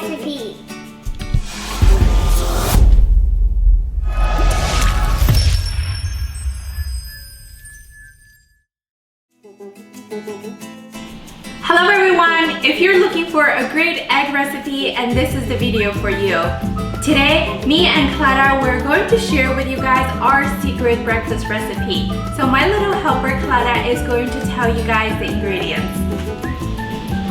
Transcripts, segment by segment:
recipe. Hello everyone! If you're looking for a great egg recipe, and this is the video for you. Today, me and Clara, we're going to share with you guys our secret breakfast recipe. So my little helper Clara is going to tell you guys the ingredients.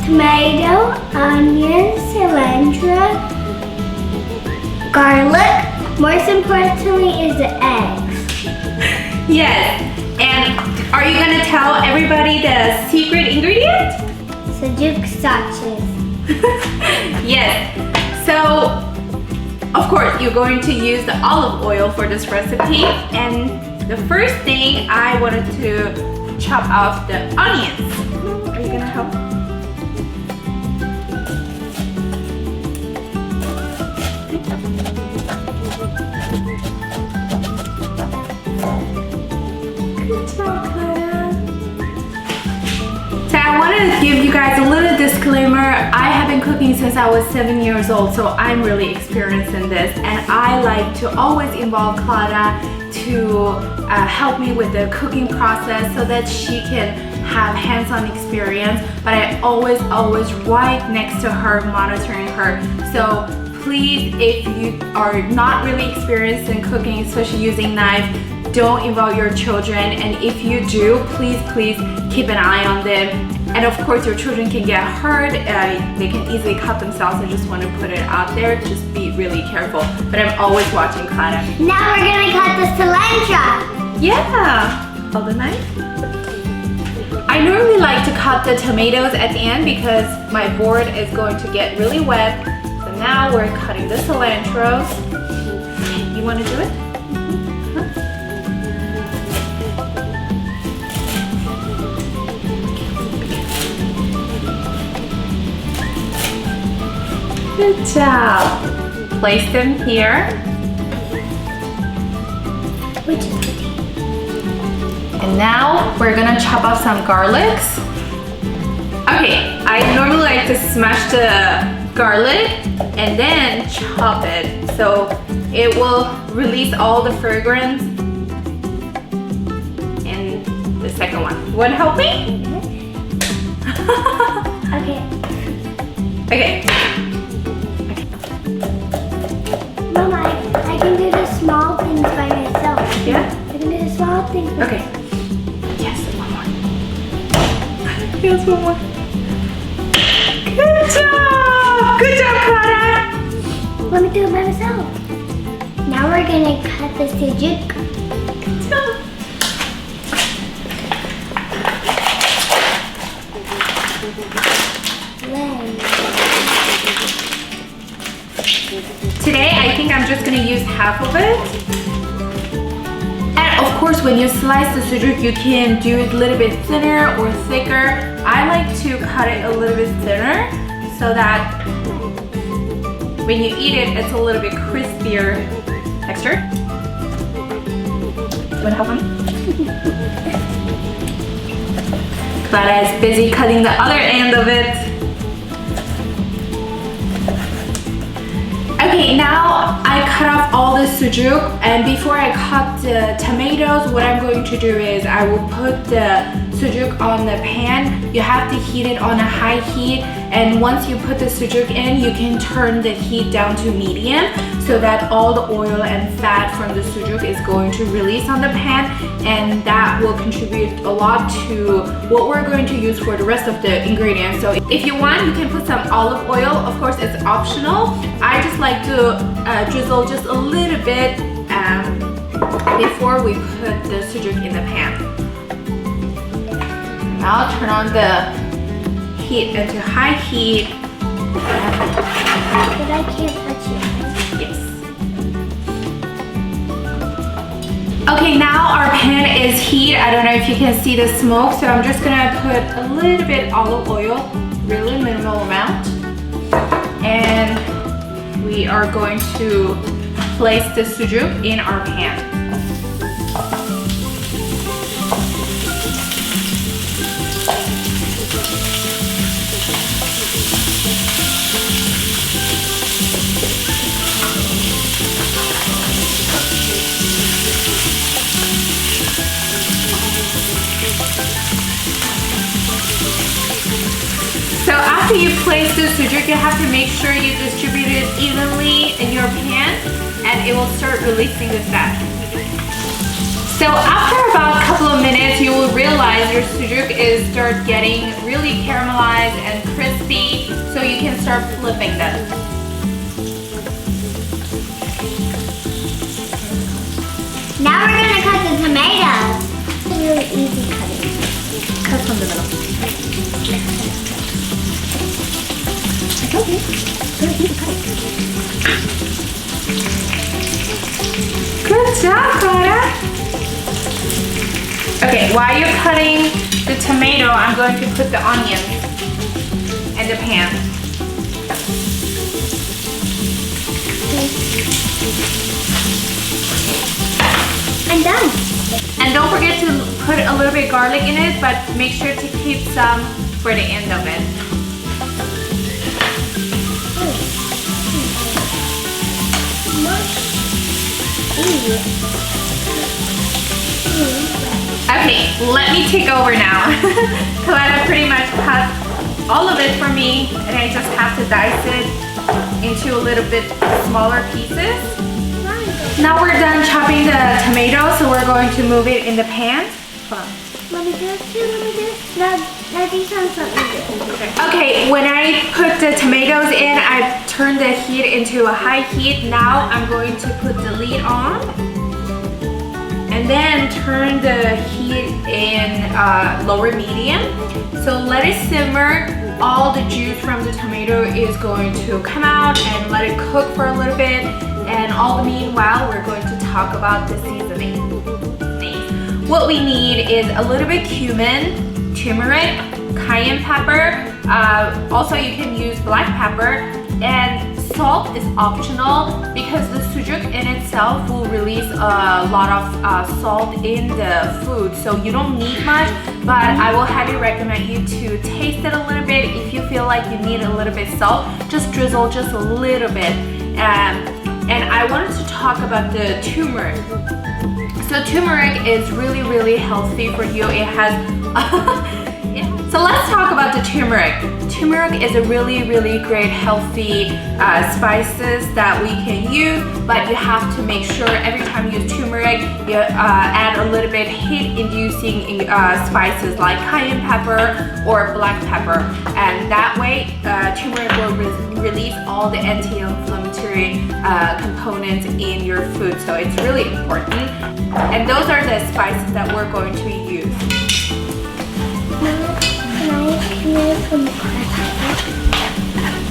Tomato, onion, cilantro, garlic. Most importantly is the eggs. Yes, and are you going to tell everybody the secret ingredient? Sucuk sauces. Yes, so of course you're going to use the olive oil for this recipe, and the first thing I wanted to chop off the onions. Are you going to help? Good job, Clara. So I want to give you guys a little disclaimer. I have been cooking since I was 7 years old, so I'm really experienced in this, and I like to always involve Clara to help me with the cooking process so that she can have hands-on experience, but I always right next to her, monitoring her. So please, if you are not really experienced in cooking, especially using knife, don't involve your children, and if you do, please keep an eye on them. And of course your children can get hurt, they can easily cut themselves. I just want to put it out there, just be really careful. But I'm always watching Clara. Now we're gonna cut the cilantro. Yeah, hold the knife. I normally like to cut the tomatoes at the end because my board is going to get really wet. So now we're cutting the cilantro. You want to do it? Good job. Place them here. And now we're gonna chop off some garlics. Okay, I normally like to smash the garlic and then chop it, so it will release all the fragrance. And the second one. You wanna help me? Okay. Okay. Mama, I can do the small things by myself. Yeah? I can do the small things. Okay. Yes, one more. Yes, one more. Good job! Good job, Clara! Let me do it by myself. Now we're gonna cut the sucuk. Good job. Today, I think I'm just gonna use half of it. And of course, when you slice the sucuk, you can do it a little bit thinner or thicker. I like to cut it a little bit thinner so that when you eat it, it's a little bit crispier texture. You wanna help me? Clara is busy cutting the other end of it. Okay, now I cut off all the sucuk, and before I cut the tomatoes, what I'm going to do is I will put the sucuk on the pan. You have to heat it on a high heat, and once you put the sucuk in, you can turn the heat down to medium so that all the oil and fat from the sucuk is going to release on the pan, and that will contribute a lot to what we're going to use for the rest of the ingredients. So if you want, you can put some olive oil. Of course, it's optional. I just like to drizzle just a little bit before we put the sucuk in the pan. Now turn on the heat into high heat. But I can't touch it. Yes. Okay, now our pan is heat. I don't know if you can see the smoke, so I'm just gonna put a little bit olive oil, really minimal amount. And we are going to place the sucuk in our pan. after you place the sucuk, you have to make sure you distribute it evenly in your pan and it will start releasing the fat. So after about a couple of minutes, you will realize your sucuk is start getting really caramelized and crispy, so you can start flipping them. Now we're gonna cut the tomatoes. It's really easy cutting. Cut from the middle. I told you. It's really easy cutting. Good job, Clara. Okay, while you're cutting the tomato, I'm going to put the onions in the pan. I'm done. And don't forget to put a little bit garlic in it, but make sure to keep some for the end of it. Okay, let me take over now. Clara pretty much cut all of it for me, and I just have to dice it into a little bit smaller pieces. Now we're done chopping the tomato, so we're going to move it in the pan. Hold on. Let me do this too, let me do this. Now these sound something good. Okay, when I put the tomatoes in, I turned the heat into a high heat. Now I'm going to put the lid on and then turn the heat in lower medium. So let it simmer. All the juice from the tomato is going to come out, and let it cook for a little bit. And all the meanwhile, we're going to talk about the seasoning. What we need is a little bit cumin, turmeric, cayenne pepper. Also, you can use black pepper. And salt is optional because the sucuk in itself will release a lot of salt in the food. So you don't need much, but I will highly recommend you to taste it a little bit. If you feel like you need a little bit salt, just drizzle just a little bit. And I wanted to talk about the turmeric. So turmeric is really, really healthy for you. It has, so let's talk about the turmeric. Turmeric is a really, really great healthy spices that we can use, but you have to make sure every time you use turmeric, you add a little bit heat-inducing spices like cayenne pepper or black pepper. And that way, turmeric will release all the anti-inflammatory components in your food. So it's really important. And those are the spices that we're going to use. Can I put the crack?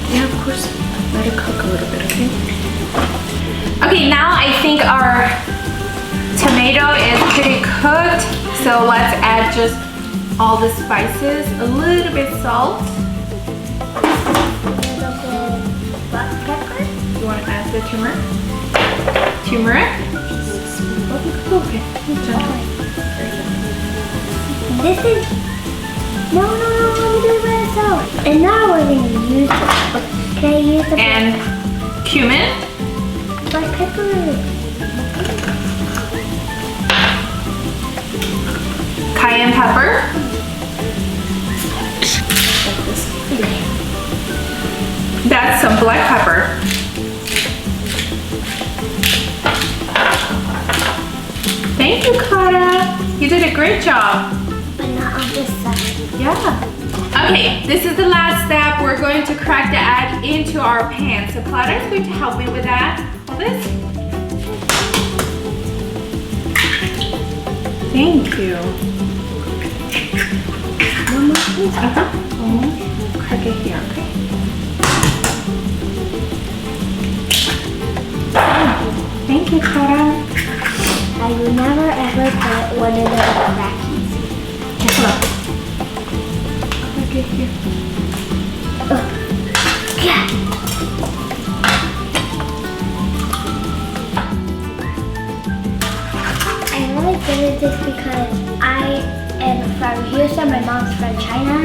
Yeah, of course. Let it cook a little bit, okay? Okay, now I think our tomato is pretty cooked. So let's add just all the spices, a little bit salt. Black pepper? You want to add the turmeric? Turmeric? Okay. This is... No, let me do it by myself. And now we're going to use it. Can I use the... And cumin. Black pepper. Cayenne pepper. That's some black pepper. Thank you, Clara. You did a great job. But not on this side. Yeah. Okay, this is the last step. We're going to crack the egg into our pan. So Clara is going to help me with that. Hold this. Thank you. One more piece. Crack it here, okay? Thank you, Clara. I will never ever put one of the crackies. Okay, hold on. Crack it here. Yeah. I'm really good at this because I am from Houston. My mom's from China.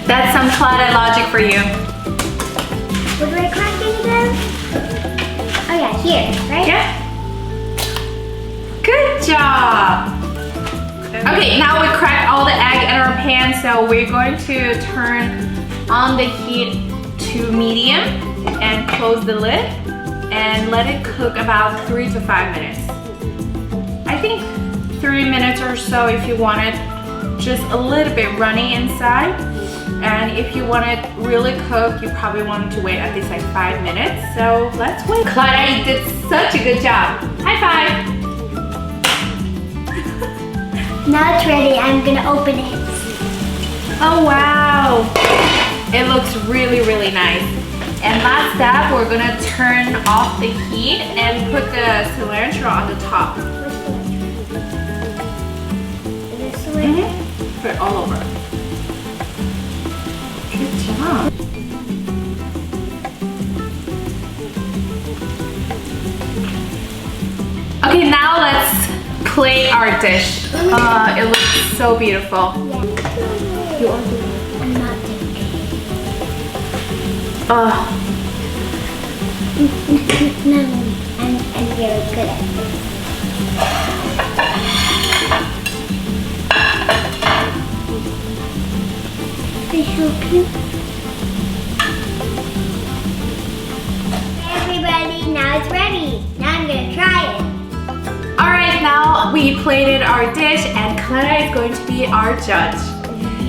That's some Clara logic for you. Where do I crack it again? Oh yeah, here, right? Yeah. Good job. Okay, now we cracked all the egg in our pan, so we're going to turn on the heat to medium and close the lid and let it cook about 3 to 5 minutes. I think 3 minutes or so if you want it just a little bit runny inside. And if you want it really cooked, you probably want to wait at least like 5 minutes. So let's wait. Clara, you did such a good job. High five. Now it's ready. I'm gonna open it. Oh wow. It looks really, really nice. And last step, we're gonna turn off the heat and put the cilantro on the top. Is this cilantro? Put it all over. Good job. Okay, now let's plate our dish. It looks so beautiful. You are doing it. I'm not doing it. No, I'm very good at this. Can I help you? Hey everybody, now it's ready. Now I'm gonna try it. Alright, now we plated our dish and Clara is going to be our judge.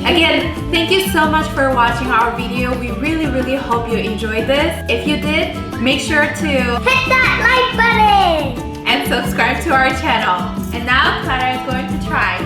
Again, thank you so much for watching our video. We really, really hope you enjoyed this. If you did, make sure to hit that like button and subscribe to our channel. And now Clara is going to try.